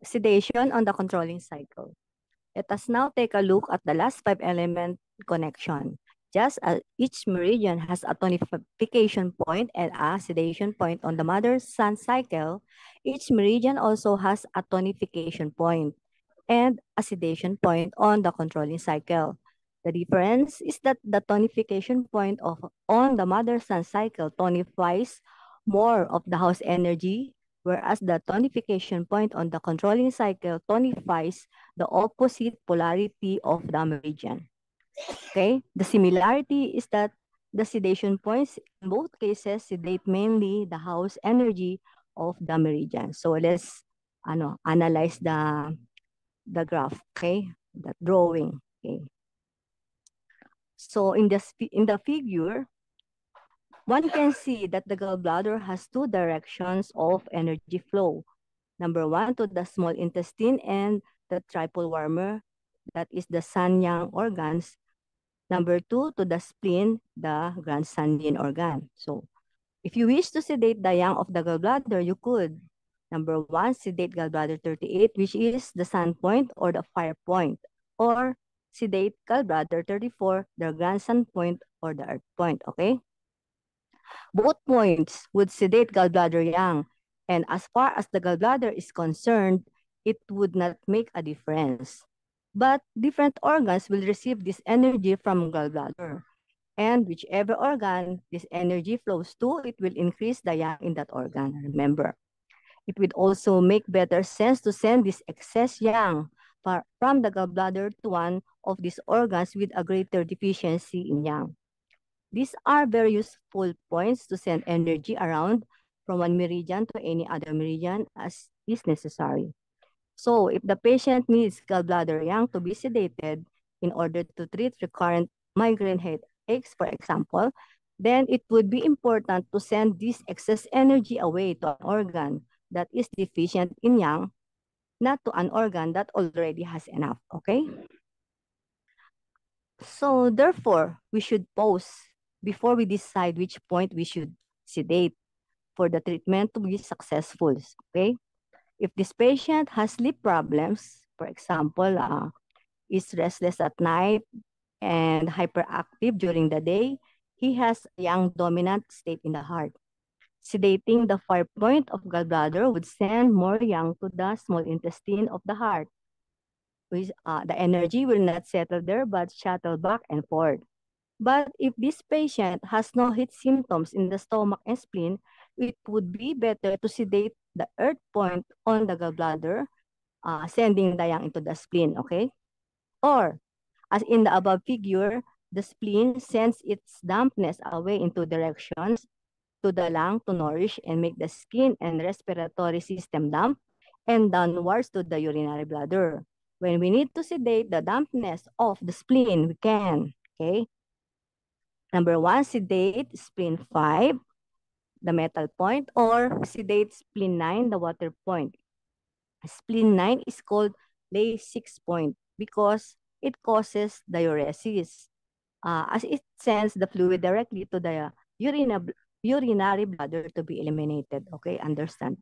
sedation on the controlling cycle. Let us now take a look at the last 5-element connection. Just as each meridian has a tonification point and a sedation point on the mother-sun cycle, each meridian also has a tonification point and a sedation point on the controlling cycle. The difference is that the tonification point on the mother-sun cycle tonifies more of the house energy, whereas the tonification point on the controlling cycle tonifies the opposite polarity of the meridian. Okay? The similarity is that the sedation points in both cases sedate mainly the house energy of the meridian. So let's analyze the graph, okay? The drawing, okay? So in the figure, one can see that the gallbladder has two directions of energy flow. Number one, to the small intestine and the triple warmer, that is the sun-yang organs. Number two, to the spleen, the grand sun yin organ. So if you wish to sedate the yang of the gallbladder, you could. Number one, sedate gallbladder 38, which is the sun point or the fire point. Or sedate gallbladder 34, the grand sun point or the earth point, okay? Both points would sedate gallbladder yang. And as far as the gallbladder is concerned, it would not make a difference. But different organs will receive this energy from gallbladder. And whichever organ this energy flows to, it will increase the yang in that organ, remember. It would also make better sense to send this excess yang from the gallbladder to one of these organs with a greater deficiency in yang. These are very useful points to send energy around from one meridian to any other meridian as is necessary. So if the patient needs gallbladder yang to be sedated in order to treat recurrent migraine headaches, for example, then it would be important to send this excess energy away to an organ that is deficient in yang, not to an organ that already has enough, okay? So therefore, we should pause before we decide which point we should sedate for the treatment to be successful, okay? If this patient has sleep problems, for example, is restless at night and hyperactive during the day, he has a yang dominant state in the heart. Sedating the fire point of gallbladder would send more yang to the small intestine of the heart. The energy will not settle there but shuttle back and forth. But if this patient has no heat symptoms in the stomach and spleen, it would be better to sedate the earth point on the gallbladder, sending the yang into the spleen, okay? Or, as in the above figure, the spleen sends its dampness away into directions to the lung to nourish and make the skin and respiratory system damp, and downwards to the urinary bladder. When we need to sedate the dampness of the spleen, we can, okay? Number one, sedate spleen 5, the metal point, or sedate spleen 9, the water point. Spleen 9 is called lay 6 point because it causes diuresis, as it sends the fluid directly to the urinary bladder to be eliminated. Okay, understand?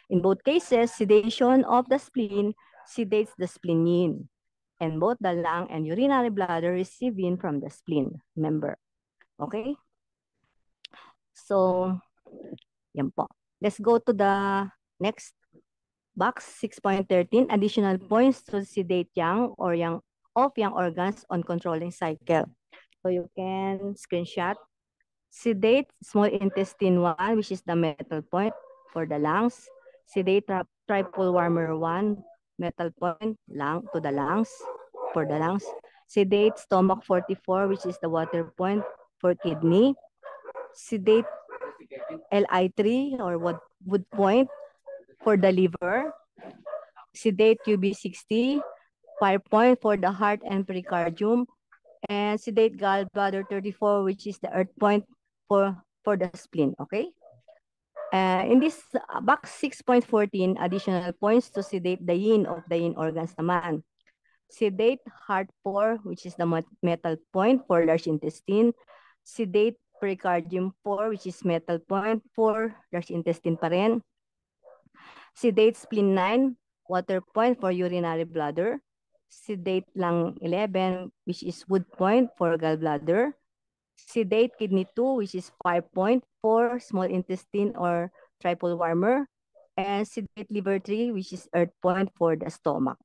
In both cases, sedation of the spleen sedates the spleen, and both the lung and urinary bladder receive in from the spleen, remember. Okay? So, yan po. Let's go to the next box, 6.13, additional points to sedate yang or yang of yang organs on controlling cycle. So you can screenshot. Sedate small intestine 1, which is the metal point for the lungs. Sedate triple warmer 1, metal point to the lungs, for the lungs. Sedate stomach 44, which is the water point for kidney. Sedate Li3 or wood point for the liver. Sedate UB60, fire point for the heart and pericardium. And sedate gallbladder 34, which is the earth point for the spleen, okay? In this box 6.14, additional points to sedate the yin of the yin organs naman. Sedate heart 4, which is the metal point for large intestine. Sedate pericardium 4, which is metal point for large intestine pa rin. Sedate spleen 9, water point for urinary bladder, sedate lung 11, which is wood point for gallbladder, sedate kidney 2, which is 5 point for small intestine or triple warmer, and sedate liver 3, which is earth point for the stomach.